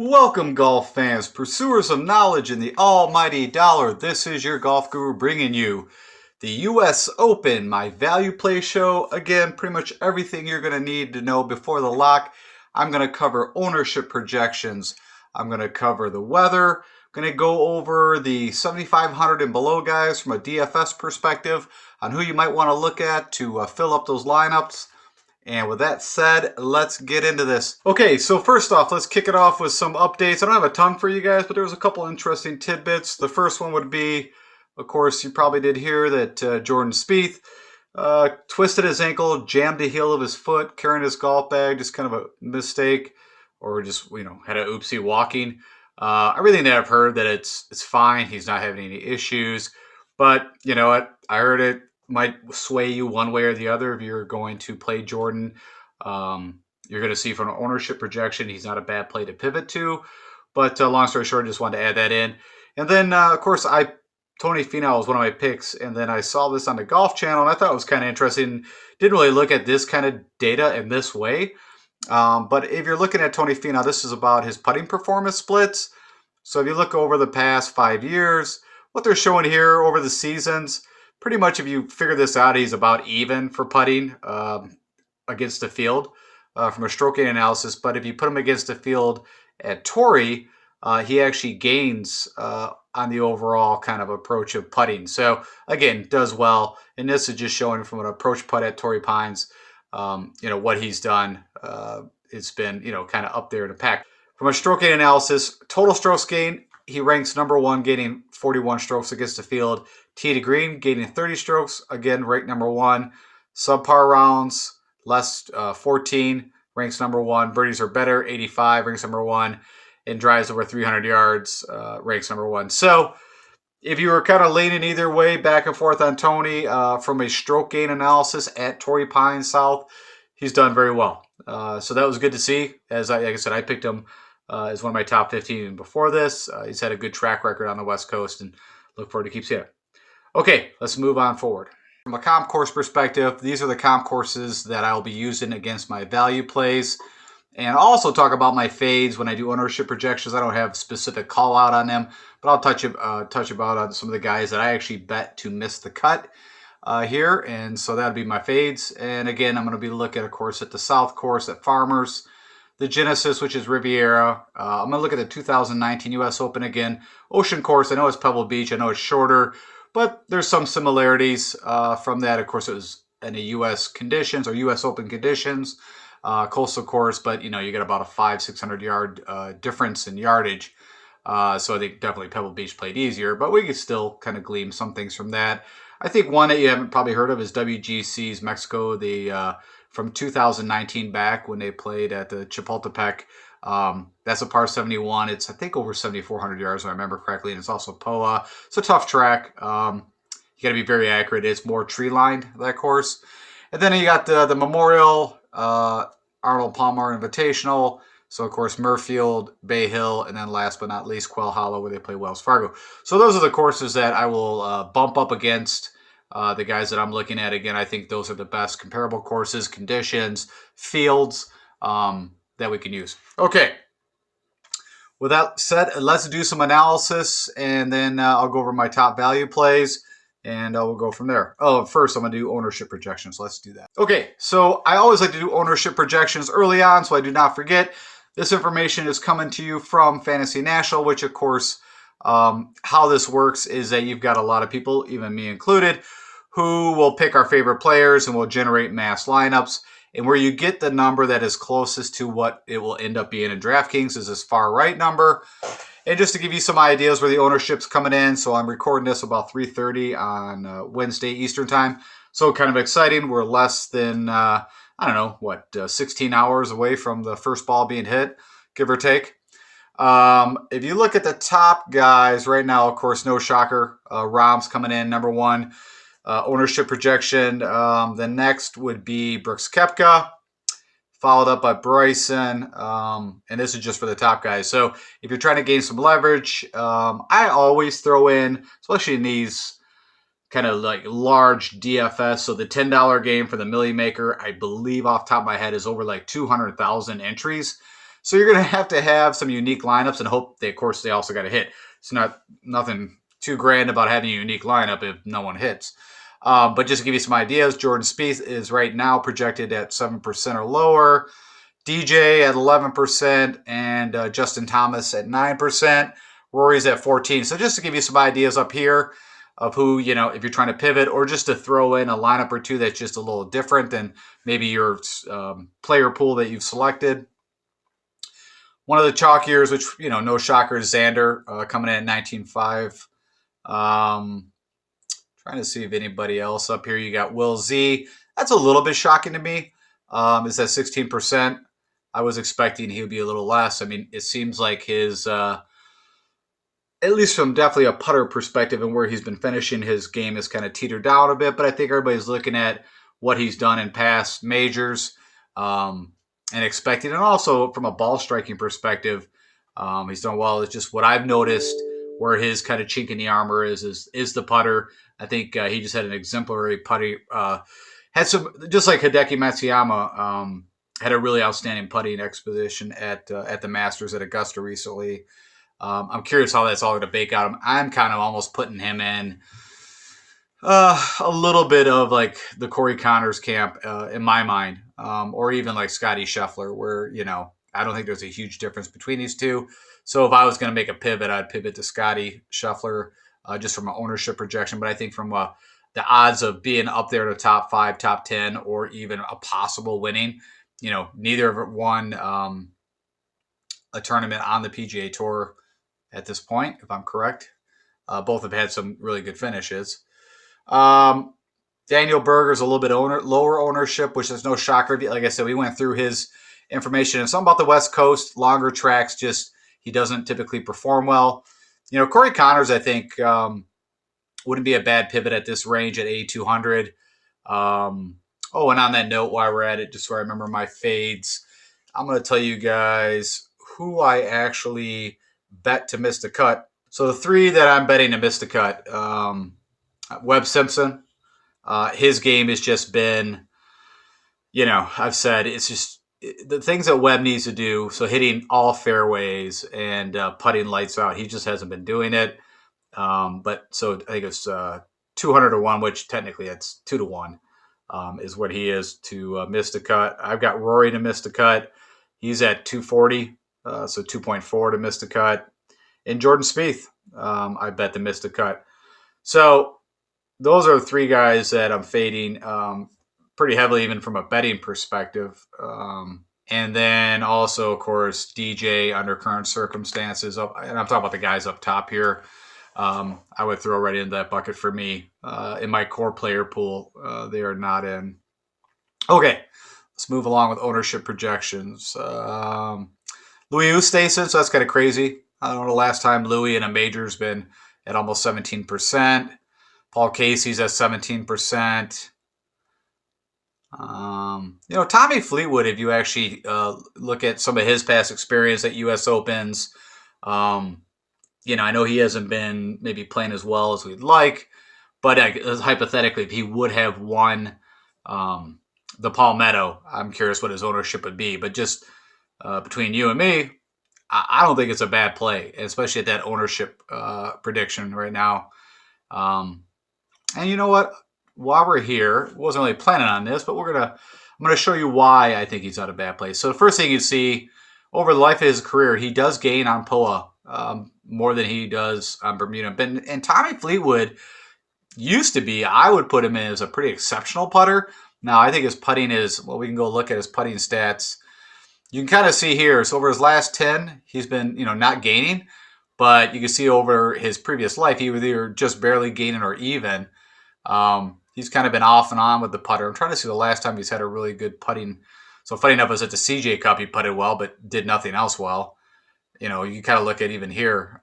Welcome, golf fans, pursuers of knowledge in the almighty dollar. This is your golf guru bringing you the U.S. Open, my value play show. Again, pretty much everything you're going to need to know before the lock. I'm going to cover ownership projections. I'm going to cover the weather. I'm going to go over the 7,500 and below guys from a DFS perspective on who you might want to look at to fill up those lineups. And with that said, let's get into this. Okay, so first off, let's kick it off with some updates. I don't have a ton for you guys, but there was a couple interesting tidbits. The first one would be, of course, you probably did hear that Jordan Spieth twisted his ankle, jammed the heel of his foot, carrying his golf bag, just kind of a mistake, or just, had a oopsie walking. Everything that I've heard that it's fine. He's not having any issues. But you know what? I heard it might sway you one way or the other if you're going to play Jordan. You're going to see from an ownership projection, he's not a bad play to pivot to. But long story short, I just wanted to add that in. And then, of course, Tony Finau was one of my picks, and then I saw this on the Golf Channel, and I thought it was kind of interesting. Didn't really look at this kind of data in this way. But if you're looking at Tony Finau, this is about his putting performance splits. So if you look over the past 5 years, what they're showing here over the seasons, pretty much if you figure this out, he's about even for putting against the field from a stroke gain analysis. But if you put him against the field at Torrey, he actually gains on the overall kind of approach of putting. So again, does well. And this is just showing from an approach putt at Torrey Pines, what he's done. It's been, kind of up there in the pack. From a stroke gain analysis, total strokes gain, he ranks number one, gaining 41 strokes against the field. Tee to green, gaining 30 strokes, again, ranked number one. Subpar rounds, less 14, ranks number one. Birdies are better, 85, ranks number one. And drives over 300 yards, ranks number one. So if you were kind of leaning either way, back and forth on Tony, from a stroke gain analysis at Torrey Pines South, he's done very well. So that was good to see. Like I said, I picked him as one of my top 15 before this. He's had a good track record on the West Coast, and look forward to keep seeing it. Okay, let's move on forward. From a comp course perspective, these are the comp courses that I'll be using against my value plays. And I'll also talk about my fades when I do ownership projections. I don't have specific call out on them, but I'll touch about on some of the guys that I actually bet to miss the cut here. And so that'll be my fades. And again, I'm going to be looking, of course, at the South Course at Farmers, the Genesis, which is Riviera. I'm going to look at the 2019 U.S. Open again. Ocean Course, I know it's Pebble Beach. I know it's shorter, but there's some similarities from that. Of course, it was in the U.S. conditions or U.S. Open conditions. Coastal Course, but you get about a 500-600 yard difference in yardage. So I think definitely Pebble Beach played easier, but we could still kind of glean some things from that. I think one that you haven't probably heard of is WGC's Mexico, from 2019 back when they played at the Chapultepec. That's a par 71. It's, I think, over 7,400 yards, if I remember correctly, and it's also POA. It's a tough track. You got to be very accurate. It's more tree-lined, that course. And then you got the Memorial, Arnold Palmer Invitational. So, of course, Murfield, Bay Hill, and then last but not least, Quail Hollow, where they play Wells Fargo. So those are the courses that I will bump up against the guys that I'm looking at. Again, I think those are the best comparable courses, conditions, fields that we can use. Okay. With that said, let's do some analysis, and then I'll go over my top value plays, and we'll go from there. Oh, first I'm going to do ownership projections. Let's do that. Okay, so I always like to do ownership projections early on, so I do not forget. This information is coming to you from Fantasy National, which, of course, how this works is that you've got a lot of people, even me included, who will pick our favorite players and will generate mass lineups. And where you get the number that is closest to what it will end up being in DraftKings is this far right number. And just to give you some ideas where the ownership's coming in, so I'm recording this about 3:30 on Wednesday Eastern time. So kind of exciting. We're less than, 16 hours away from the first ball being hit, give or take. If you look at the top guys right now, of course, no shocker, Rahm's coming in number one. Ownership projection. The next would be Brooks Koepka, followed up by Bryson. And this is just for the top guys. So if you're trying to gain some leverage, I always throw in, especially in these kind of like large DFS. So the $10 game for the Millie Maker, I believe off the top of my head, is over like 200,000 entries. So you're going to have some unique lineups and hope they, of course, they also got to hit. It's nothing too grand about having a unique lineup if no one hits. But just to give you some ideas, Jordan Spieth is right now projected at 7% or lower. DJ at 11% and Justin Thomas at 9%. Rory's at 14%. So just to give you some ideas up here of who, if you're trying to pivot or just to throw in a lineup or two that's just a little different than maybe your player pool that you've selected. One of the chalkiers, which, no shocker, is Xander coming in at 19.5. Trying to see if anybody else up here. You got Will Z. That's a little bit shocking to me. Is that 16%? I was expecting he would be a little less. I mean, it seems like his, at least from definitely a putter perspective and where he's been finishing, his game has kind of teetered down a bit. But I think everybody's looking at what he's done in past majors and expecting. And also from a ball striking perspective, he's done well. It's just what I've noticed where his kind of chink in the armor is the putter. I think he just had an exemplary putting. Had some, just like Hideki Matsuyama, had a really outstanding putting exposition at the Masters at Augusta recently. I'm curious how that's all going to bake out. I'm kind of almost putting him in a little bit of like the Corey Connors camp in my mind, or even like Scotty Scheffler, where I don't think there's a huge difference between these two. So if I was going to make a pivot, I'd pivot to Scotty Scheffler just from an ownership projection. But I think from the odds of being up there in the top 5, top 10, or even a possible winning, neither of it won a tournament on the PGA Tour at this point, if I'm correct. Both have had some really good finishes. Daniel Berger's a little bit lower ownership, which is no shocker. Like I said, we went through his information and something about the West Coast, longer tracks, just he doesn't typically perform well. Corey Connors, I think, wouldn't be a bad pivot at this range at 8,200. And on that note, while we're at it, just so I remember my fades, I'm going to tell you guys who I actually bet to miss the cut. So the 3 that I'm betting to miss the cut, Webb Simpson, his game has just been, I've said it's just the things that Webb needs to do. So hitting all fairways and putting lights out, he just hasn't been doing it. But so I think it's 200 to 1, which technically it's 2 to 1 is what he is to miss the cut. I've got Rory to miss the cut. He's at 240, so 2.4 to miss the cut. And Jordan Spieth, I bet to miss the cut. So those are 3 guys that I'm fading pretty heavily, even from a betting perspective. And then also, of course, DJ under current circumstances. And I'm talking about the guys up top here. I would throw right into that bucket for me. In my core player pool, they are not in. Okay, let's move along with ownership projections. Louis Oosthuizen, so that's kind of crazy. I don't know the last time Louis in a major has been at almost 17%. Paul Casey's at 17%. Tommy Fleetwood, if you actually look at some of his past experience at U.S. Opens, I know he hasn't been maybe playing as well as we'd like, but hypothetically, if he would have won the Palmetto, I'm curious what his ownership would be. But just between you and me, I don't think it's a bad play, especially at that ownership prediction right now. And you know what? While we're here, wasn't really planning on this, but I'm gonna show you why I think he's not a bad play. So the first thing you see over the life of his career, he does gain on POA more than he does on Bermuda. And Tommy Fleetwood used to be, I would put him in as a pretty exceptional putter. Now I think his putting is, well, we can go look at his putting stats. You can kind of see here, so over his last 10, he's been, not gaining, but you can see over his previous life, he was either just barely gaining or even. He's kind of been off and on with the putter. I'm trying to see the last time he's had a really good putting. So funny enough, was at the CJ Cup, he putted well, but did nothing else well. You kind of look at even here.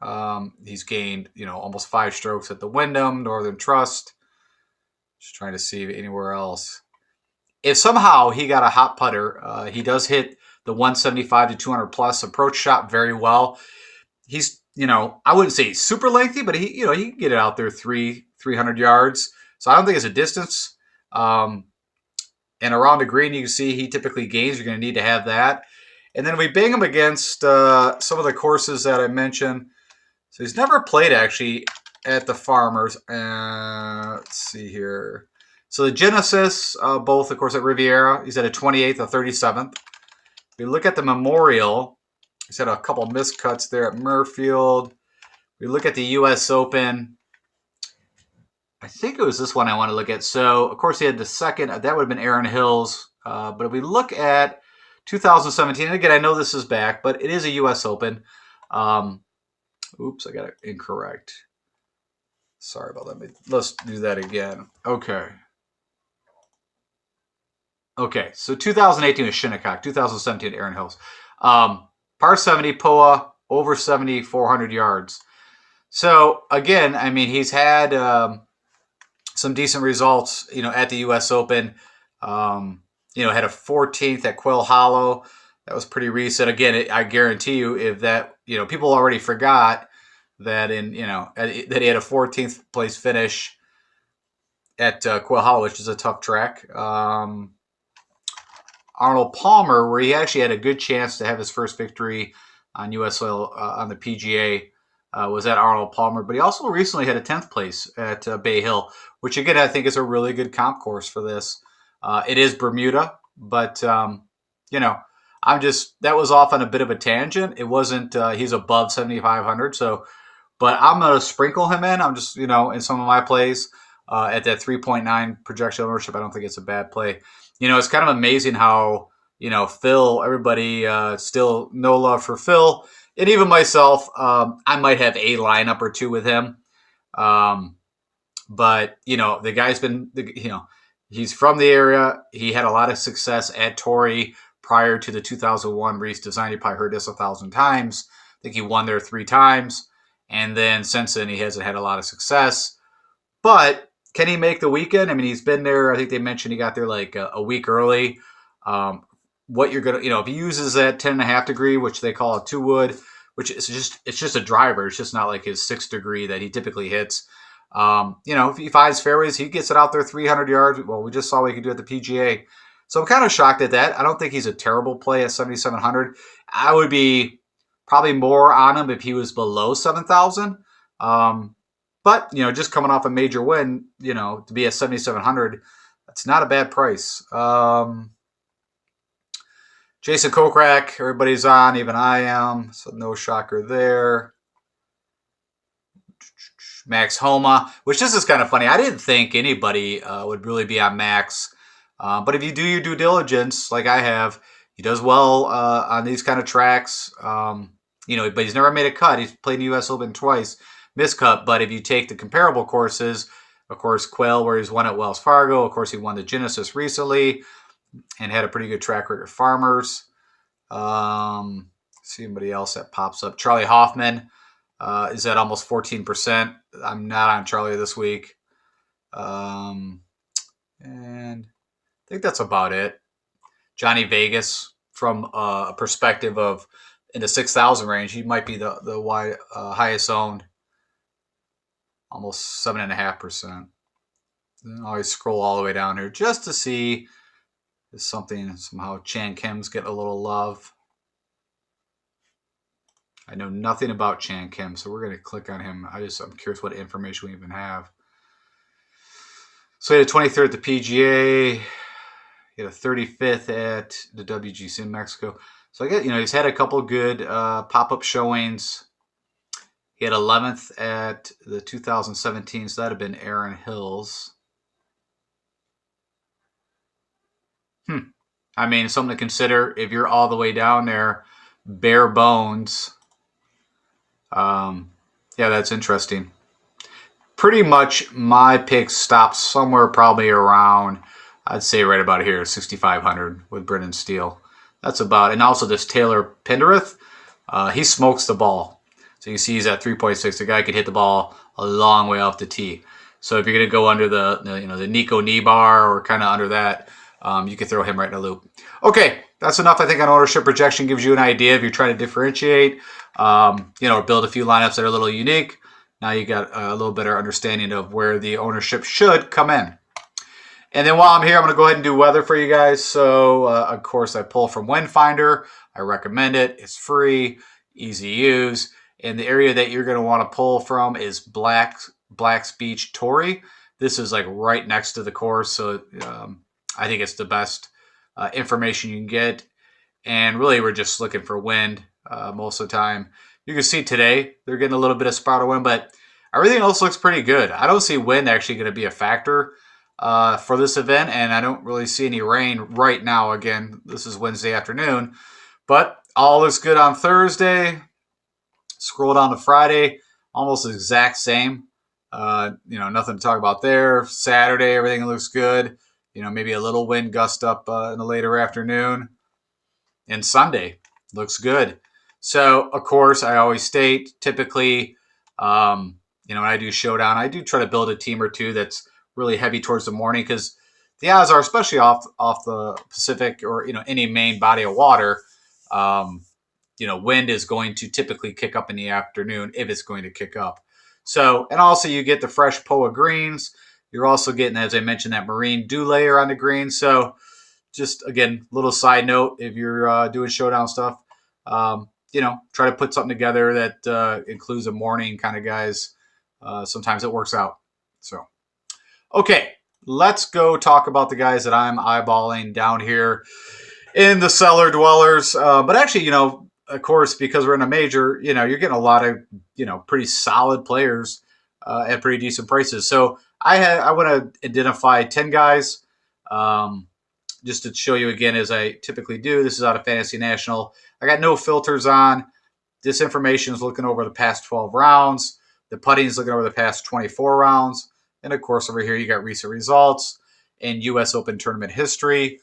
He's gained, almost 5 strokes at the Wyndham, Northern Trust. Just trying to see anywhere else. If somehow he got a hot putter, he does hit the 175 to 200 plus approach shot very well. He's, I wouldn't say he's super lengthy, but he can get it out there 300 yards. So I don't think it's a distance. And around the green, you can see he typically gains. You're going to need to have that. And then we bang him against some of the courses that I mentioned. So he's never played actually at the Farmers. Let's see here. So the Genesis, both of course at Riviera, he's at a 28th, a 37th. If we look at the Memorial, he's had a couple miscuts there at Murfield. We look at the U.S. Open. I think it was this one I want to look at. So, of course, he had the second. That would have been Aaron Hills. But if we look at 2017, and again, I know this is back, but it is a U.S. Open. Oops, I got it incorrect. Sorry about that. Let's do that again. Okay. Okay, so 2018 was Shinnecock. 2017, Aaron Hills. Par 70, POA, over 7,400 yards. So, again, I mean, he's had some decent results, at the U.S. Open. Had a 14th at Quail Hollow. That was pretty recent. Again, I guarantee you, if that, people already forgot that that he had a 14th place finish at Quail Hollow, which is a tough track. Arnold Palmer, where he actually had a good chance to have his first victory on U.S. soil on the PGA, was at Arnold Palmer. But he also recently had a 10th place at Bay Hill, which, again, I think is a really good comp course for this. It is Bermuda, but, that was off on a bit of a tangent. It wasn't, he's above 7,500. So, but I'm going to sprinkle him in. I'm just, in some of my plays at that 3.9 projection ownership. I don't think it's a bad play. It's kind of amazing how, Phil, everybody still no love for Phil. And even myself, I might have a lineup or two with him. But, the guy's been, he's from the area. He had a lot of success at Torrey prior to the 2001 Reese Design. You probably heard this 1,000 times. I think he won there 3 times. And then since then, he hasn't had a lot of success. But can he make the weekend? I mean, he's been there. I think they mentioned he got there like a week early. What you're going to, if he uses that 10.5 degree, which they call a 2 wood, which is just a driver. It's just not like his 6 degree that he typically hits. If he finds fairways, he gets it out there 300 yards. Well, we just saw what he could do at the PGA. So I'm kind of shocked at that. I don't think he's a terrible play at 7,700. I would be probably more on him if he was below 7,000. But, just coming off a major win, to be at 7,700, that's not a bad price. Jason Kokrak, everybody's on, even I am, so no shocker there. Max Homa, which this is kind of funny. I didn't think anybody would really be on Max. But if you do your due diligence, like I have, he does well on these kind of tracks. But he's never made a cut. He's played the U.S. Open twice. Miscut, but if you take the comparable courses, of course, Quail, where he's won at Wells Fargo, of course, he won the Genesis recently and had a pretty good track record at Farmers. See anybody else that pops up. Charlie Hoffman is at almost 14%. I'm not on Charlie this week. And I think that's about it. Johnny Vegas, from a perspective of in the 6,000 range, he might be the highest owned. Almost 7.5%. Then I always scroll all the way down here just to see if somehow Chan Kim's getting a little love. I know nothing about Chan Kim, so we're going to click on him. I'm curious what information we even have. So he had a 23rd at the PGA. He had a 35th at the WGC in Mexico. So I guess, he's had a couple good pop-up showings. He had 11th at the 2017, so that would have been Aaron Hills. I mean, something to consider if you're all the way down there, bare bones. Yeah, that's interesting. Pretty much my pick stops somewhere probably around, I'd say right about here, 6,500 with Brendan Steele. That's about it. And also this Taylor Penderith, he smokes the ball. So you see he's at 3.6. The guy could hit the ball a long way off the tee. So if you're going to go under the Nico Nibar or kind of under that, you can throw him right in a loop. Okay, that's enough. I think on ownership projection gives you an idea if you're trying to differentiate, or build a few lineups that are a little unique. Now you got a little better understanding of where the ownership should come in. And then while I'm here, I'm going to go ahead and do weather for you guys. So, of course, I pull from Windfinder. I recommend it. It's free, easy use. And the area that you're going to want to pull from is Black's Beach Torrey. This is like right next to the course, so I think it's the best information you can get. And really, we're just looking for wind most of the time. You can see today they're getting a little bit of spout of wind, but everything else looks pretty good. I don't see wind actually going to be a factor for this event, and I don't really see any rain right now. Again, this is Wednesday afternoon, but all looks good on Thursday. Scroll down to Friday, almost the exact same. Nothing to talk about there. Saturday, everything looks good. Maybe a little wind gust up in the later afternoon. And Sunday looks good. So, of course, I always state, typically, when I do Showdown, I do try to build a team or two that's really heavy towards the morning, because the odds are, especially off the Pacific or any main body of water, wind is going to typically kick up in the afternoon if it's going to kick up. So, and also you get the fresh POA greens. You're also getting, as I mentioned, that marine dew layer on the green. So, just again, little side note, if you're doing Showdown stuff, try to put something together that includes a morning kind of guys. Sometimes it works out. So, okay, let's go talk about the guys that I'm eyeballing down here in the cellar dwellers. But actually, of course, because we're in a major, you're getting a lot of, pretty solid players at pretty decent prices. So I want to identify 10 guys. Just to show you again, as I typically do, this is out of Fantasy National. I got no filters on. This information is looking over the past 12 rounds. The putting is looking over the past 24 rounds. And of course, over here, you got recent results and U.S. Open tournament history.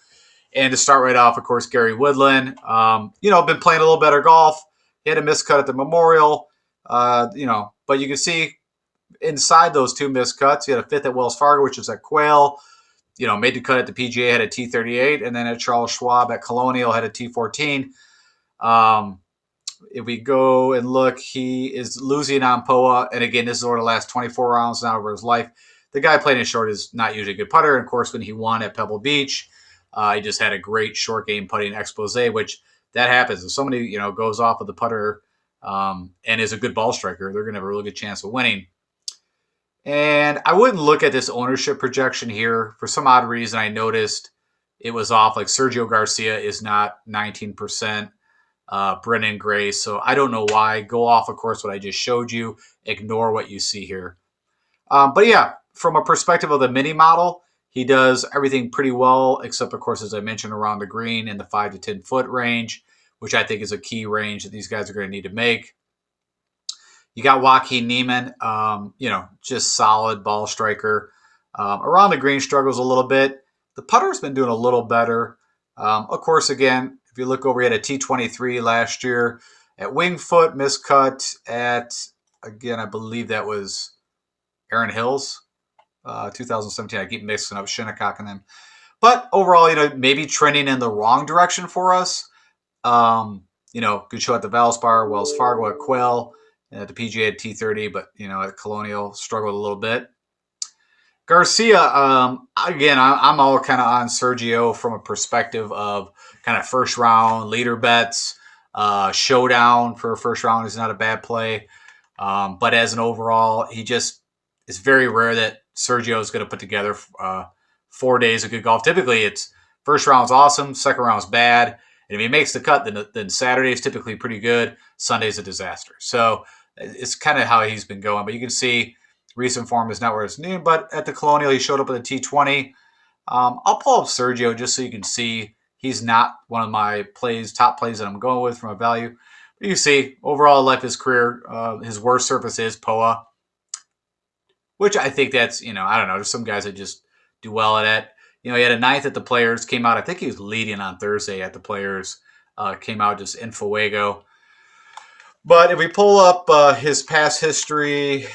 And to start right off, of course, Gary Woodland. Been playing a little better golf. He had a miscut at the Memorial. But you can see inside those two miscuts, he had a fifth at Wells Fargo, which is at Quail. Made the cut at the PGA, had a T38, and then at Charles Schwab at Colonial had a T14. If we go and look, he is losing on POA. And again, this is over the last 24 rounds now over his life. The guy playing in short is not usually a good putter. And of course, when he won at Pebble Beach, he just had a great short game putting expose, which that happens. If somebody, goes off of the putter and is a good ball striker, they're going to have a really good chance of winning. And I wouldn't look at this ownership projection here. For some odd reason, I noticed it was off. Like Sergio Garcia is not 19%. Brennan Grace. So I don't know why. Go off, of course, what I just showed you. Ignore what you see here. But yeah, from a perspective of the mini model, he does everything pretty well, except, of course, as I mentioned, around the green in the 5 to 10 foot range, which I think is a key range that these guys are going to need to make. You got Joaquin Niemann, just solid ball striker. Around the green struggles a little bit. The putter's been doing a little better. Of course, again, if you look over, he had a T23 last year at Winged Foot, miscut at, again, I believe that was Erin Hills, 2017. I keep mixing up Shinnecock and them. But overall, maybe trending in the wrong direction for us. Good show at the Valspar, Wells Fargo at Quail. At the PGA at T30, but, at Colonial struggled a little bit. Garcia, again, I'm all kind of on Sergio from a perspective of kind of first round leader bets. Showdown for a first round is not a bad play. But as an overall, it's very rare that Sergio is going to put together 4 days of good golf. Typically, it's first round's awesome, second round's bad. And if he makes the cut, then Saturday is typically pretty good. Sunday's a disaster. So it's kind of how he's been going. But you can see recent form is not where it's needed. But at the Colonial, he showed up with a T20. I'll pull up Sergio just so you can see he's not one of my top plays that I'm going with from a value. But you see, overall life of his career, his worst surface is POA, which I think that's, I don't know. There's some guys that just do well at it. He had a ninth at the Players, came out. I think he was leading on Thursday at the Players. Came out just in fuego. But if we pull up his past history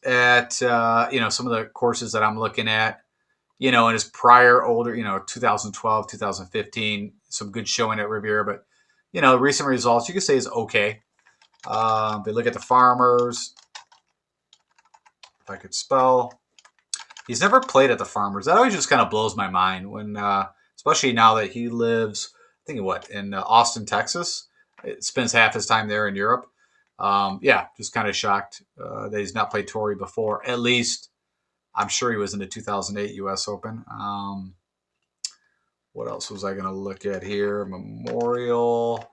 at, some of the courses that I'm looking at, in his prior older, 2012, 2015, some good showing at Riviera. But, recent results, you could say is okay. If we look at the Farmers, if I could spell, he's never played at the Farmers. That always just kind of blows my mind when, especially now that he lives think in Austin, Texas. It spends half his time there in Europe. Yeah, just kind of shocked that he's not played Torrey before. At least I'm sure he was in the 2008 U.S. Open. What else was I going to look at here? Memorial.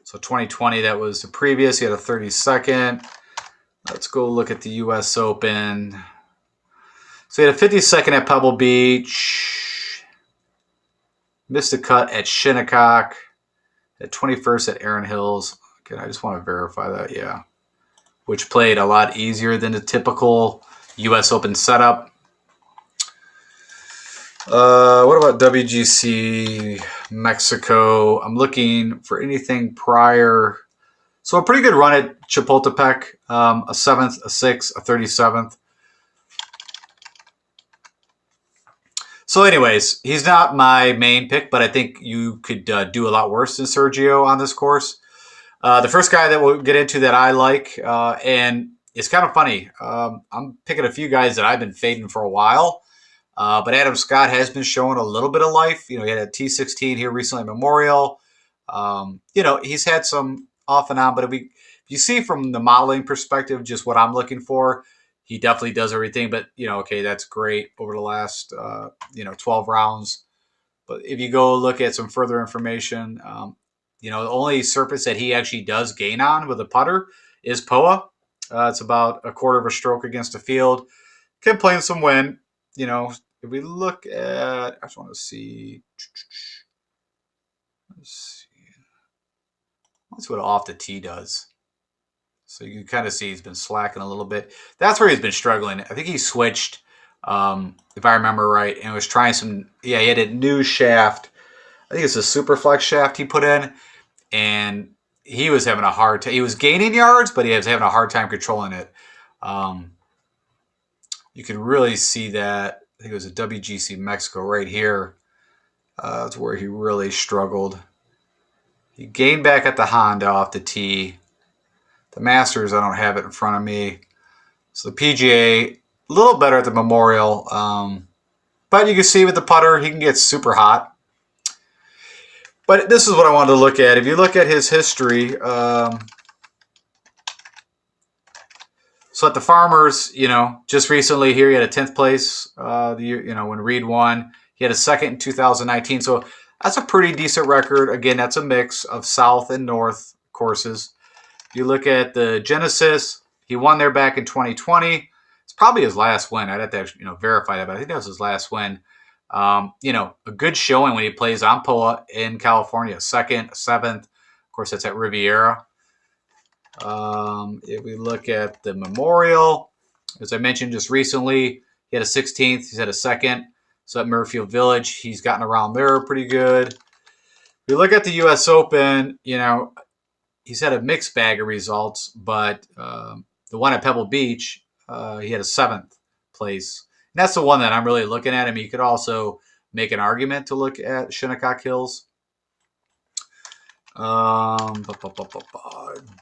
So 2020, that was the previous. He had a 32nd. Let's go look at the U.S. Open. So he had a 52nd at Pebble Beach. Missed a cut at Shinnecock. At 21st at Erin Hills. Okay, I just want to verify that, yeah. Which played a lot easier than the typical U.S. Open setup. What about WGC Mexico? I'm looking for anything prior. So a pretty good run at Chapultepec. A 7th, a 6th, a 37th. So anyways, he's not my main pick, but I think you could do a lot worse than Sergio on this course. The first guy that we'll get into that I like, and it's kind of funny. I'm picking a few guys that I've been fading for a while. But Adam Scott has been showing a little bit of life. You know, he had a T16 here recently at Memorial. You know, he's had some off and on, but if you see from the modeling perspective, just what I'm looking for, he definitely does everything. But, you know, okay, that's great over the last, 12 rounds. But if you go look at some further information, the only surface that he actually does gain on with a putter is POA. It's about a quarter of a stroke against the field. Can play in some wind. If we look at, I just want to see. Let's see. That's what off the tee does. So you can kind of see he's been slacking a little bit. That's where he's been struggling. I think he switched, if I remember right, and was trying some. Yeah, he had a new shaft. I think it's a Superflex shaft he put in, and he was having a hard time. He was gaining yards, but he was having a hard time controlling it. You can really see that. I think it was a WGC Mexico right here. That's where he really struggled. He gained back at the Honda off the tee. The Masters, I don't have it in front of me. So the PGA, a little better at the Memorial. But you can see with the putter, he can get super hot. But this is what I wanted to look at. If you look at his history, so at the Farmers, just recently here, he had a 10th place when Reed won. He had a second in 2019. So that's a pretty decent record. Again, that's a mix of South and North courses. You look at the Genesis, he won there back in 2020. It's probably his last win. I'd have to verify that, but I think that was his last win. A good showing when he plays on POA in California. 2nd, 7th. Of course, that's at Riviera. If we look at the Memorial, as I mentioned just recently, he had a 16th. He's had a 2nd. So at Murrayfield Village, he's gotten around there pretty good. If we look at the U.S. Open, he's had a mixed bag of results, but the one at Pebble Beach, he had a 7th place. And that's the one that I'm really looking at. I mean, you could also make an argument to look at Shinnecock Hills.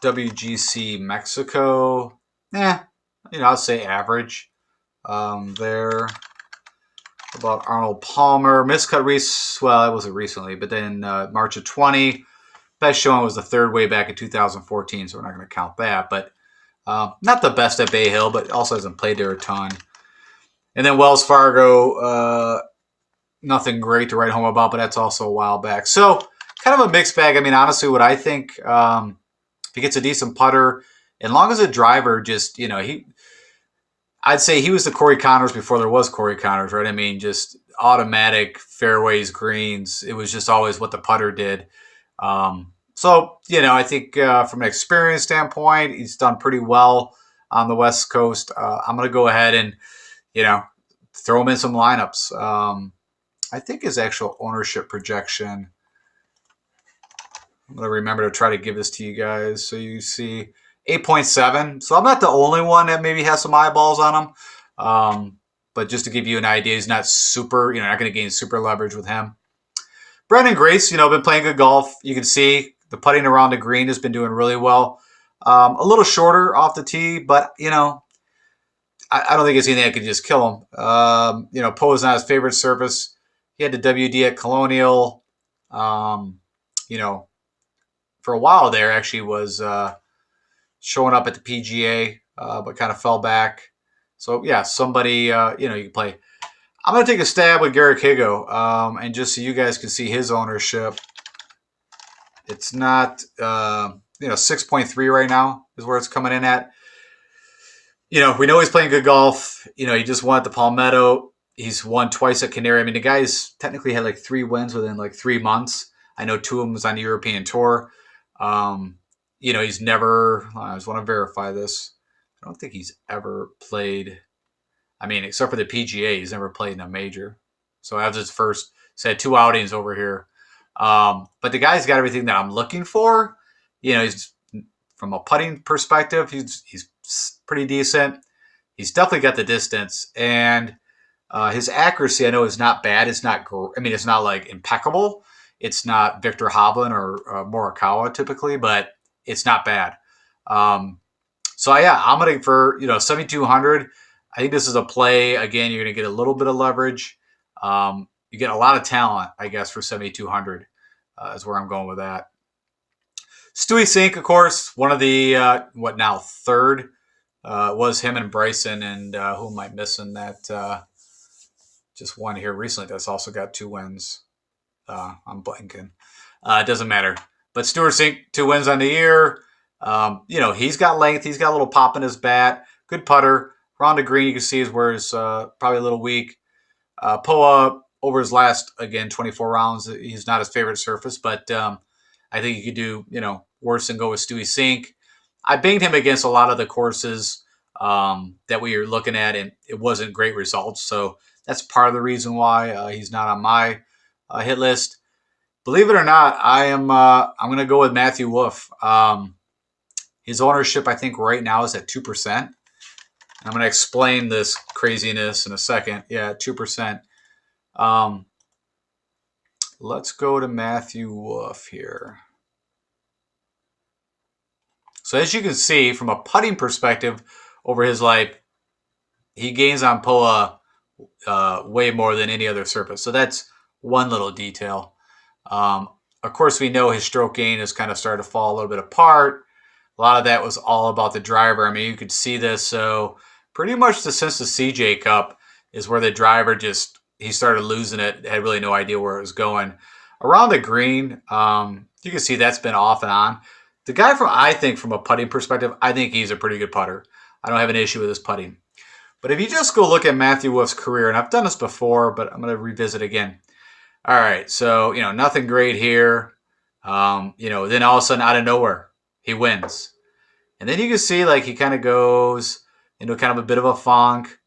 WGC Mexico, I'll say average there. About Arnold Palmer, miscut well, that wasn't recently, but then March of 20. Best showing was the 3rd way back in 2014, so we're not going to count that. But not the best at Bay Hill, but also hasn't played there a ton. And then Wells Fargo, nothing great to write home about, but that's also a while back. So kind of a mixed bag. I mean, honestly, what I think, if he gets a decent putter, and long as a driver just, I'd say he was the Corey Connors before there was Corey Connors, right? I mean, just automatic fairways, greens. It was just always what the putter did. So, I think from an experience standpoint, he's done pretty well on the West Coast. I'm going to go ahead and, throw him in some lineups. I think his actual ownership projection, I'm going to remember to try to give this to you guys so you see 8.7. So I'm not the only one that maybe has some eyeballs on him. But just to give you an idea, he's not super, not going to gain super leverage with him. Brandon Grace, been playing good golf. You can see the putting around the green has been doing really well. A little shorter off the tee, but, I don't think it's anything that can just kill him. POA is not his favorite surface. He had the WD at Colonial. You know, for a while there, actually was showing up at the PGA, but kind of fell back. So yeah, somebody you can play. I'm gonna take a stab with Garrick Higo, and just so you guys can see his ownership, it's not 6.3 right now is where it's coming in at. We know he's playing good golf. He just won at the Palmetto. He's won twice at Canary. I mean, the guy's technically had like 3 wins within like 3 months. I know 2 of them was on the European Tour. He's never. I just want to verify this. I don't think he's ever played. I mean, except for the PGA, he's never played in a major. So that was his first. He's had 2 outings over here. But the guy's got everything that I'm looking for. He's from a putting perspective, he's pretty decent. He's definitely got the distance, and his accuracy, I know, is not bad. It's not. It's not like impeccable. It's not Victor Hovland or Morikawa typically, but it's not bad. So yeah, I'm gonna for 7,200. I think this is a play. Again, you're gonna get a little bit of leverage. You get a lot of talent, I guess, for 7,200 is where I'm going with that. Stewie Cink, of course, one of the third was him and Bryson, and who am I missing? That just one here recently that's also got 2 wins. I'm blanking. It doesn't matter. But Stewart Cink, 2 wins on the year. He's got length. He's got a little pop in his bat. Good putter. Around the green, you can see is where he's probably a little weak. Poa, over his last, again, 24 rounds, he's not his favorite surface, but I think you could do, worse than go with Stewie Cink. I banged him against a lot of the courses that we were looking at, and it wasn't great results. So that's part of the reason why he's not on my hit list. Believe it or not, I'm going to go with Matthew Wolff. His ownership, I think, right now is at 2%. I'm going to explain this craziness in a second. Yeah, 2%. Let's go to Matthew Wolff here. So as you can see, from a putting perspective over his life, he gains on POA way more than any other surface. So that's one little detail. Of course, we know his stroke gain has kind of started to fall a little bit apart. A lot of that was all about the driver. I mean, you could see this. So pretty much since the CJ Cup is where the driver he started losing it, had really no idea where it was going. Around the green, you can see that's been off and on. The guy I think from a putting perspective, I think he's a pretty good putter. I don't have an issue with his putting. But if you just go look at Matthew Wolff's career, and I've done this before, but I'm going to revisit again. All right, so, nothing great here. Then all of a sudden, out of nowhere, he wins. And then you can see, like, he kind of goes into kind of a bit of a funk.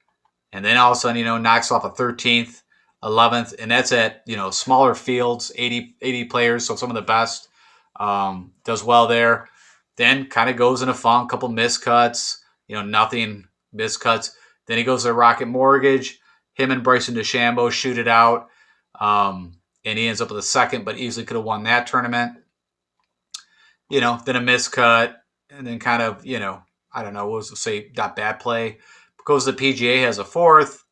And then all of a sudden, knocks off a 13th, 11th. And that's at, smaller fields, 80 players, so some of the best. Does well there. Then kind of goes in a funk, couple miscuts, nothing miscuts. Then he goes to Rocket Mortgage. Him and Bryson DeChambeau shoot it out. And he ends up with a second, but easily could have won that tournament. Then a miscut. And then kind of, I don't know, not bad play. Goes to the PGA, has a 4th.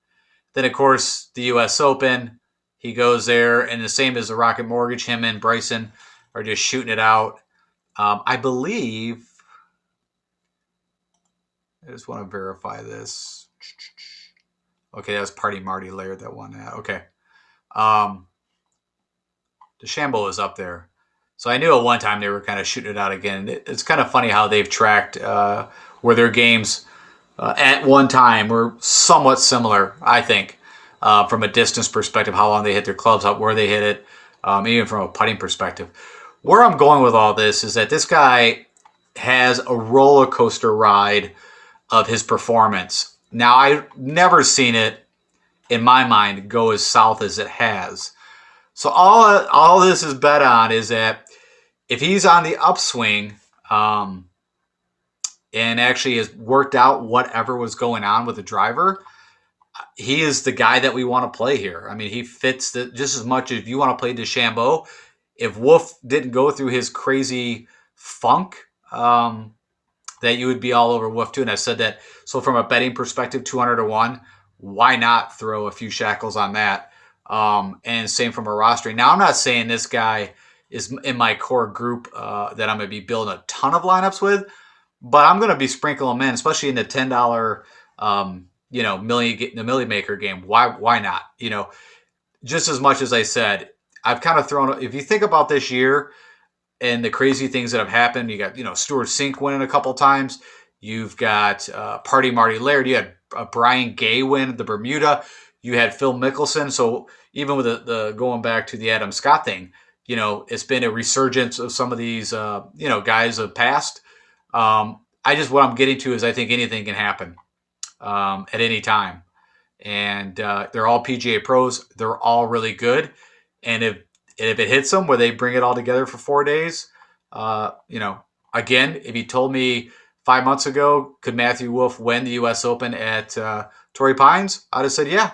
Then, of course, the U.S. Open. He goes there, and the same as the Rocket Mortgage, him and Bryson are just shooting it out. I believe, I just want to verify this. Okay, that was Party Marty Laird that won that. Okay. DeChambeau is up there. So I knew at one time they were kind of shooting it out again. It's kind of funny how they've tracked where their games at one time were somewhat similar, I think, from a distance perspective, how long they hit their clubs, where they hit it, even from a putting perspective. Where I'm going with all this is that this guy has a roller coaster ride of his performance. Now, I've never seen it, in my mind, go as south as it has. So all this is bet on is that if he's on the upswing and actually has worked out whatever was going on with the driver, he is the guy that we want to play here. I mean, he fits just as much as you want to play DeChambeau. If Wolff didn't go through his crazy funk, that you would be all over Wolff too. And I said that. So from a betting perspective, 200 to 1, why not throw a few shackles on that? And same from a rostering. Now, I'm not saying this guy is in my core group that I'm going to be building a ton of lineups with, but I'm going to be sprinkling them in, especially in the $10, the Millie Maker game. Why not? Just as much as I said, I've kind of thrown. If you think about this year and the crazy things that have happened, you got Stuart Sink winning a couple times. You've got Party Marty Laird. You had Brian Gay win at the Bermuda. You had Phil Mickelson. So even with the going back to the Adam Scott thing, it's been a resurgence of some of these guys of past. What I'm getting to is I think anything can happen at any time, and they're all PGA pros. They're all really good, and if it hits them where they bring it all together for 4 days, again, if you told me 5 months ago, could Matthew Wolff win the U.S. Open at Torrey Pines, I'd have said yeah,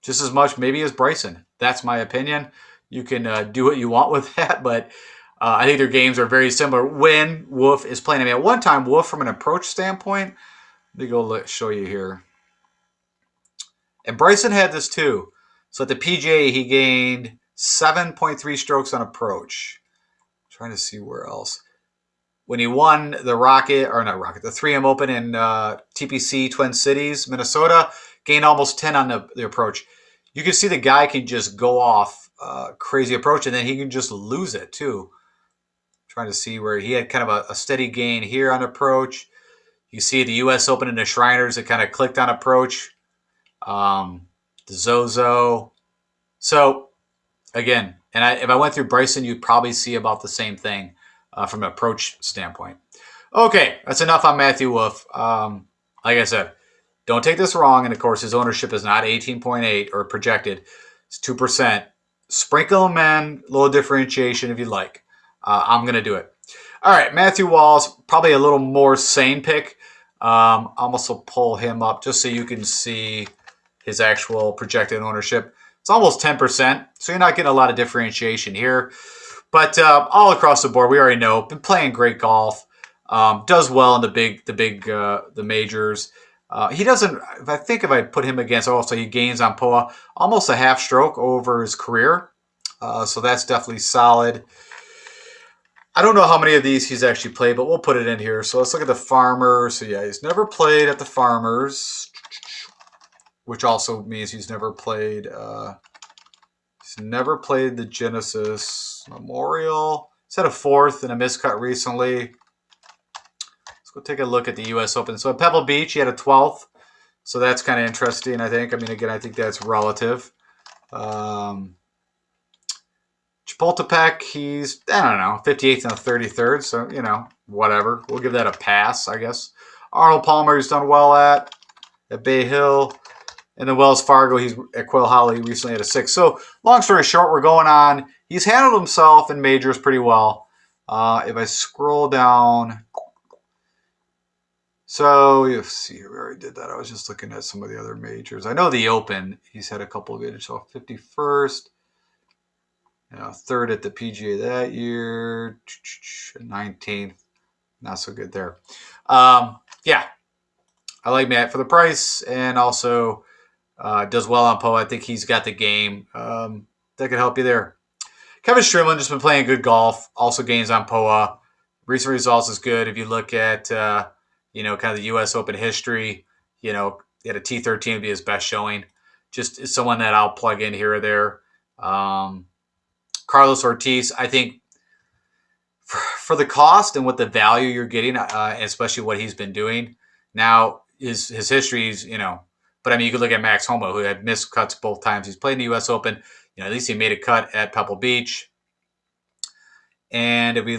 just as much maybe as Bryson. That's my opinion. You can do what you want with that, but I think their games are very similar when Wolff is playing. I mean, at one time, Wolff, from an approach standpoint, let me go show you here. And Bryson had this too. So at the PGA, he gained 7.3 strokes on approach. I'm trying to see where else. When he won the the 3M Open in TPC Twin Cities, Minnesota, gained almost 10 on the approach. You can see the guy can just go off crazy approach, and then he can just lose it too. Trying to see where he had kind of a steady gain here on approach. You see the U.S. Open in the Shriners, it kind of clicked on approach. The Zozo. So, again, and if I went through Bryson, you'd probably see about the same thing from an approach standpoint. Okay, that's enough on Matthew Wolff. Like I said, don't take this wrong. And, of course, his ownership is not 18.8 or projected. It's 2%. Sprinkle him in, a little differentiation if you'd like. I'm going to do it. All right, Matthew Walls, probably a little more sane pick. I'll also pull him up just so you can see his actual projected ownership. It's almost 10%, so you're not getting a lot of differentiation here. But all across the board, we already know, been playing great golf, does well in the majors. He doesn't, if I put him against, also he gains on POA almost a half stroke over his career. So that's definitely solid. I don't know how many of these he's actually played, but we'll put it in here. So let's look at the Farmers. So yeah, he's never played at the Farmers, which also means he's never played the Genesis Memorial. He's had a fourth and a miscut recently. Let's go take a look at the U.S. Open. So at Pebble Beach, he had a 12th. So that's kind of interesting, I think. I mean, again, I think that's relative. Chapultepec, he's, 58th and a 33rd. So, whatever. We'll give that a pass, I guess. Arnold Palmer, he's done well at Bay Hill. And then Wells Fargo, he's at Quail Hollow. He recently had a 6. So, long story short, we're going on. He's handled himself in majors pretty well. If I scroll down. So, you see, we already did that. I was just looking at some of the other majors. I know the Open, he's had a couple of it. So, 51st. 3rd at the PGA that year. 19th. Not so good there. Yeah. I like Matt for the price, and also does well on POA. I think he's got the game that could help you there. Kevin Streelman just been playing good golf. Also gains on POA. Recent results is good. If you look at kind of the U.S. Open history, he had a T13 would be his best showing. Just is someone that I'll plug in here or there. Carlos Ortiz, I think for the cost and what the value you're getting, especially what he's been doing now, his history is, but I mean, you could look at Max Homa, who had missed cuts both times. He's played in the U.S. Open. At least he made a cut at Pebble Beach. And if we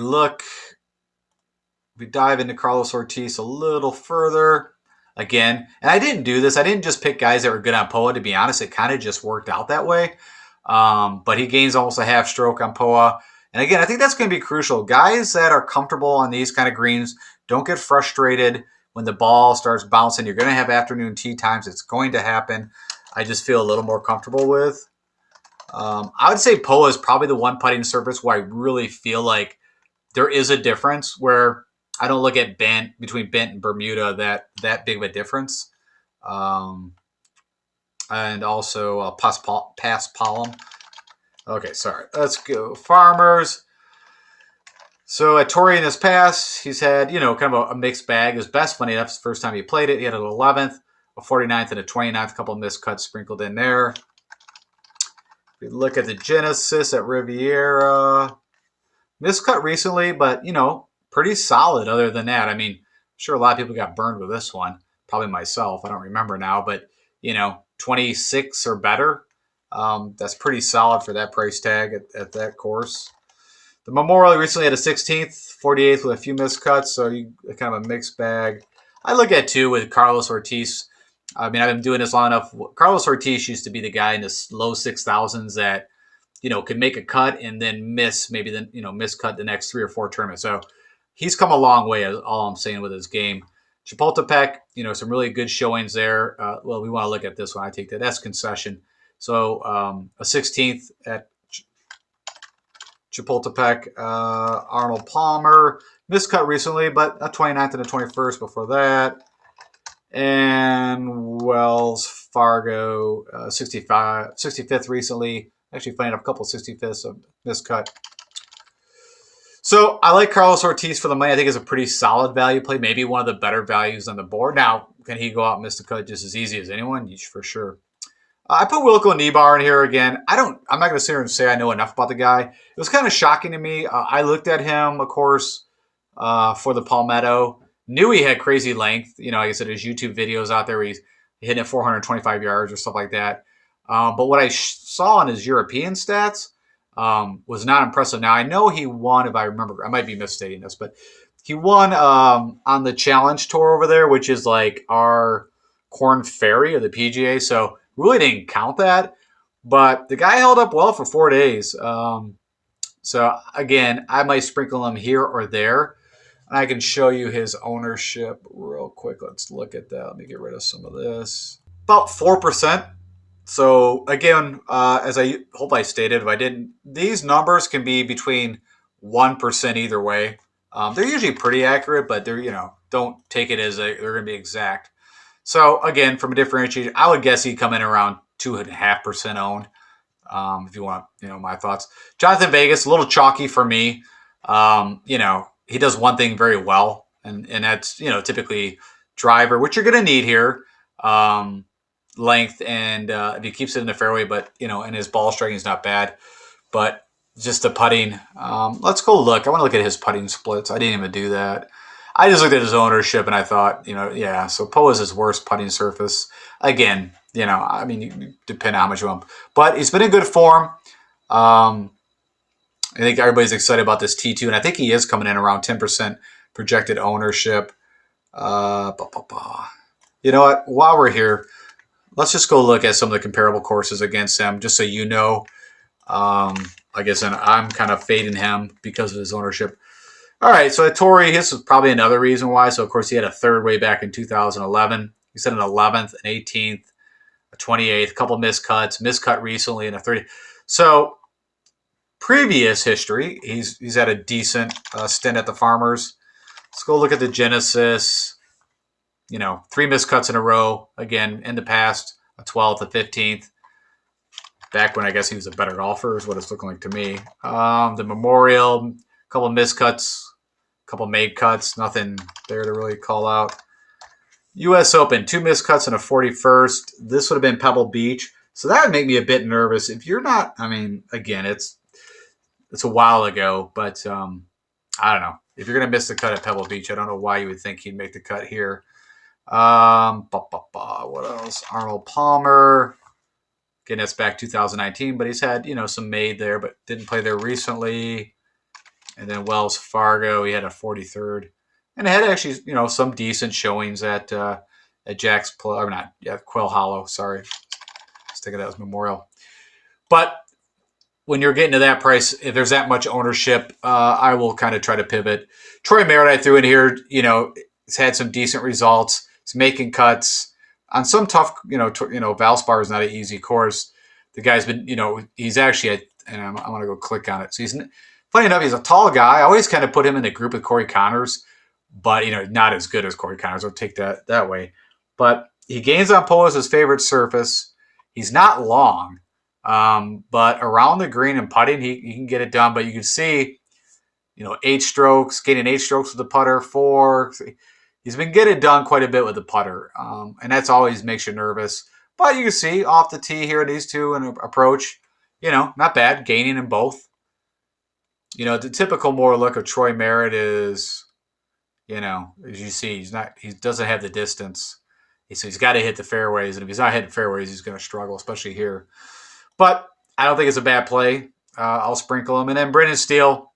dive into Carlos Ortiz a little further, again, and I didn't do this. I didn't just pick guys that were good on POA, to be honest. It kind of just worked out that way. But he gains almost a half stroke on POA. And again, I think that's going to be crucial. Guys that are comfortable on these kind of greens don't get frustrated when the ball starts bouncing. You're going to have afternoon tee times. It's going to happen. I just feel a little more comfortable with. I would say POA is probably the one putting surface where I really feel like there is a difference, where I don't look at between Bent and Bermuda that big of a difference. and also Paspalum. Okay, sorry. Let's go Farmers. So at Torrey in his past, he's had, kind of a mixed bag. His best, funny enough, the first time he played it, he had an 11th, a 49th, and a 29th, a couple of miscuts sprinkled in there. If you look at the Genesis at Riviera, miscut recently, but, pretty solid other than that. I mean, I'm sure a lot of people got burned with this one. Probably myself. I don't remember now, but, 26 or better. That's pretty solid for that price tag at that course. The Memorial recently had a 16th, 48th with a few miscuts, so you kind of a mixed bag. I look at too with Carlos Ortiz. I mean, I've been doing this long enough. Carlos Ortiz used to be the guy in the low 6,000s that, could make a cut and then miscut the next 3 or 4 tournaments. So he's come a long way, is all I'm saying with his game. Chapultepec, some really good showings there. Well, we want to look at this one. I take that. That's concession. So a 16th at Chapultepec, Arnold Palmer, miscut recently, but a 29th and a 21st before that. And Wells Fargo, 65th recently. Actually, finding a couple 65ths of miscut. So I like Carlos Ortiz for the money. I think it's a pretty solid value play, maybe one of the better values on the board. Now, can he go out and miss the cut just as easy as anyone? For sure. I put Wilco Niebar in here again. I'm not going to sit here and say I know enough about the guy. It was kind of shocking to me. I looked at him, of course, for the Palmetto. Knew he had crazy length. Like I said, there's YouTube videos out there where he's hitting at 425 yards or stuff like that. But what I saw in his European stats was not impressive. Now, I know he won, if I remember. I might be misstating this, but he won on the Challenge Tour over there, which is like our Corn Ferry of the PGA. So really didn't count that, but the guy held up well for 4 days. So again, I might sprinkle him here or there. And I can show you his ownership real quick. Let's look at that. Let me get rid of some of this. About 4%. So again, as I hope I stated, if I didn't, these numbers can be between 1% either way. They're usually pretty accurate, but they're, don't take it as they're going to be exact. So again, from a differentiator, I would guess he'd come in around 2.5% owned. If you want, my thoughts. Jonathan Vegas, a little chalky for me. He does one thing very well, and that's, typically driver, which you're going to need here, length, and if he keeps it in the fairway, but, and his ball striking is not bad, but just the putting. Let's go look. I want to look at his putting splits. I didn't even do that. I just looked at his ownership and I thought, yeah, so Poa is his worst putting surface. Again, I mean, you depend on how much you want. But he's been in good form. I think everybody's excited about this T2, and I think he is coming in around 10% projected ownership. You know what? While we're here, let's just go look at some of the comparable courses against him, just so you know. I guess I'm kind of fading him because of his ownership. All right, so at Torrey, this is probably another reason why. So, of course, he had a third way back in 2011. He said an 11th, an 18th, a 28th, a couple miscut recently, and a 30th. So, previous history, he's had a decent stint at the Farmers. Let's go look at the Genesis. 3 miscuts in a row. Again, in the past, a 12th, a 15th. Back when I guess he was a better golfer is what it's looking like to me. The Memorial, a couple miscuts, a couple made cuts. Nothing there to really call out. U.S. Open, 2 miscuts and a 41st. This would have been Pebble Beach. So that would make me a bit nervous. If you're not, I mean, again, it's a while ago, but I don't know. If you're going to miss the cut at Pebble Beach, I don't know why you would think he'd make the cut here. What else? Arnold Palmer. Again, that's back 2019, but he's had, some made there, but didn't play there recently. And then Wells Fargo, he had a 43rd. And had actually, some decent showings at Jack's Play, or not, yeah, Quail Hollow, sorry. Let's think of that as Memorial. But when you're getting to that price, if there's that much ownership, I will kind of try to pivot. Troy Merritt, I threw in here, he's had some decent results. He's making cuts on some tough, Valspar is not an easy course. The guy's been, he's actually, and I want to go click on it. So funny enough, he's a tall guy. I always kind of put him in a group with Corey Connors, but, not as good as Corey Connors. I'll take that way. But he gains on Poa as his favorite surface. He's not long, but around the green and putting, he can get it done. But you can see, 8 strokes, gaining 8 strokes with the putter, 4. He's been getting it done quite a bit with the putter, and that's always makes you nervous. But you can see off the tee here, these two in approach, not bad, gaining in both. The typical more look of Troy Merritt is, as you see, he doesn't have the distance. So he's got to hit the fairways, and if he's not hitting fairways, he's going to struggle, especially here. But I don't think it's a bad play. I'll sprinkle him. And then Brendan Steele,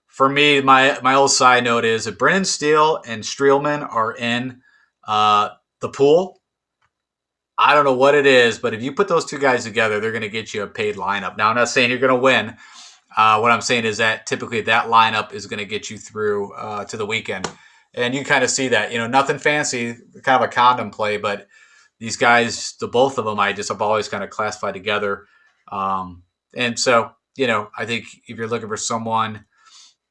for me, my old side note is if Brendan Steele and Streelman are in the pool, I don't know what it is, but if you put those two guys together, they're going to get you a paid lineup. Now, I'm not saying you're going to win. What I'm saying is that typically that lineup is going to get you through to the weekend. And you kind of see that, nothing fancy, kind of a condom play, but these guys, the both of them, I've always kind of classified together. And so, I think if you're looking for someone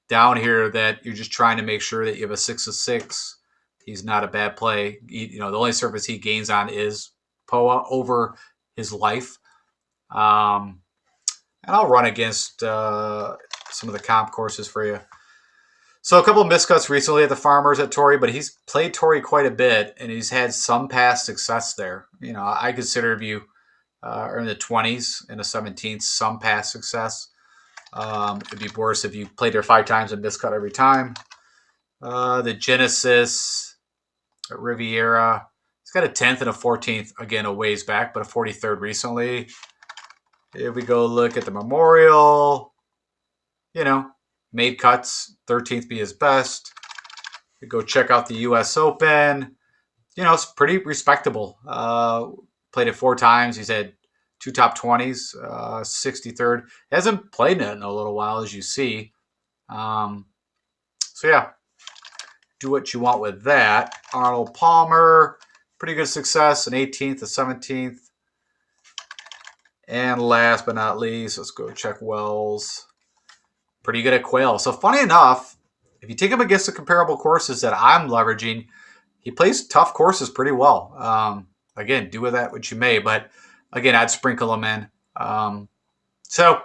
down here that you're just trying to make sure that you have a 6 of 6, he's not a bad play. The only surface he gains on is POA over his life. And I'll run against some of the comp courses for you. So a couple of miscuts recently at the Farmers at Torrey, but he's played Torrey quite a bit, and he's had some past success there. I consider if you are in the 20s and the 17th, some past success. It'd be worse if you played there 5 times and miscut every time. The Genesis at Riviera, he's got a 10th and a 14th, again, a ways back, but a 43rd recently. If we go look at the Memorial, made cuts, 13th be his best. We go check out the U.S. Open. It's pretty respectable. Played it 4 times. He's had 2 top 20s, 63rd. Hasn't played it in a little while, as you see. So, yeah, do what you want with that. Arnold Palmer, pretty good success, an 18th, a 17th. And last but not least, let's go check Wells. Pretty good at Quail. So funny enough, if you take him against the comparable courses that I'm leveraging, he plays tough courses pretty well. Again, do with that what you may, but again, I'd sprinkle him in. So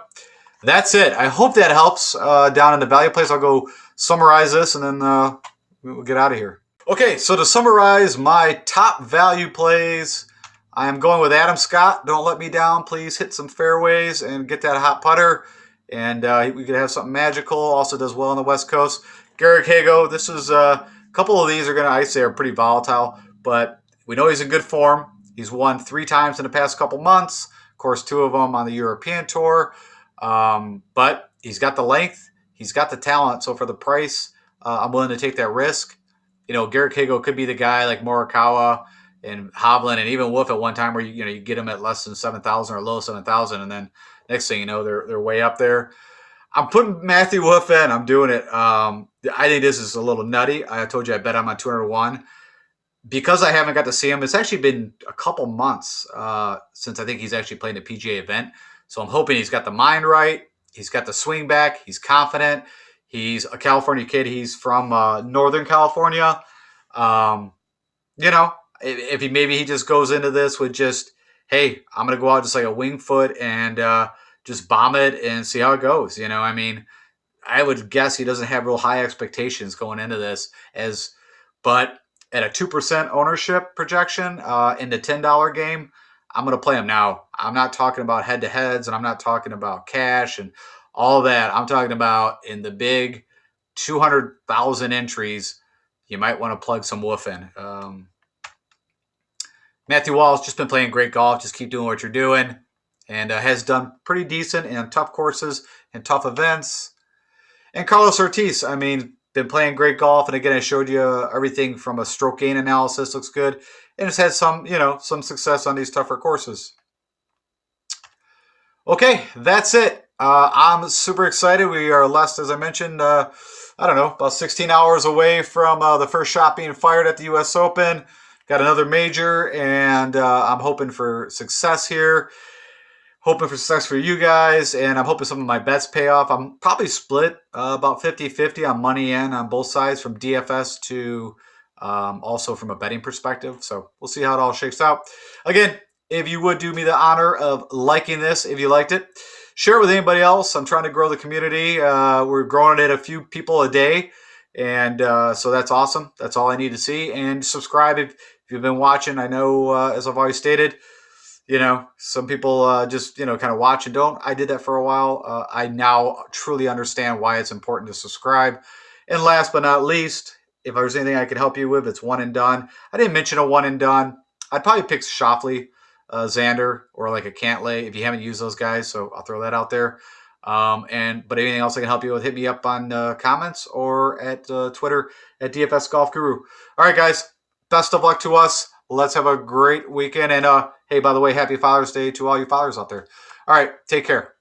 that's it. I hope that helps down in the value plays. I'll go summarize this and then we'll get out of here. Okay, so to summarize my top value plays, I am going with Adam Scott. Don't let me down. Please hit some fairways and get that hot putter. And we could have something magical. Also does well on the West Coast. Garrick Hago, this is a couple of these are going to, I say, are pretty volatile. But we know he's in good form. He's won 3 times in the past couple months. Of course, 2 of them on the European Tour. But he's got the length. He's got the talent. So for the price, I'm willing to take that risk. Garrick Hago could be the guy like Morikawa and Hovland and even Wolff at one time where you get them at less than 7,000 or low 7,000, and then next thing you know they're way up there. I'm putting Matthew Wolff in. I'm doing it. I think this is a little nutty. I told you I bet him on 201 because I haven't got to see him. It's actually been a couple months since I think he's actually played a PGA event. So I'm hoping he's got the mind right. He's got the swing back. He's confident. He's a California kid. He's from Northern California. If he just goes into this with just, hey, I'm going to go out just like a wing foot and just bomb it and see how it goes. I would guess he doesn't have real high expectations going into this but at a 2% ownership projection in the $10 game, I'm going to play him now. I'm not talking about head to heads and I'm not talking about cash and all of that. I'm talking about in the big 200,000 entries, you might want to plug some Wolff in. Matthew Wall's just been playing great golf. Just keep doing what you're doing. And has done pretty decent in tough courses and tough events. And Carlos Ortiz, been playing great golf. And again, I showed you everything from a stroke gain analysis. Looks good. And has had some success on these tougher courses. Okay, that's it. I'm super excited. We are less, as I mentioned, about 16 hours away from the first shot being fired at the U.S. Open. Got another major, and I'm hoping for success here. Hoping for success for you guys, and I'm hoping some of my bets pay off. I'm probably split about 50-50 on money in on both sides from DFS to also from a betting perspective. So we'll see how it all shakes out. Again, if you would do me the honor of liking this, if you liked it, share it with anybody else. I'm trying to grow the community. We're growing it at a few people a day. And so that's awesome. That's all I need to see. And subscribe if you've been watching. I know, as I've always stated, some people just, kind of watch and don't. I did that for a while. I now truly understand why it's important to subscribe. And last but not least, if there's anything I could help you with, it's one and done. I didn't mention a one and done. I'd probably pick Shoffley, Xander, or like a Cantlay if you haven't used those guys. So I'll throw that out there. But anything else I can help you with, hit me up on comments or at Twitter at DFS Golf Guru. All right, guys, best of luck to us. Let's have a great weekend. And hey, by the way, happy Father's Day to all you fathers out there. All right, take care.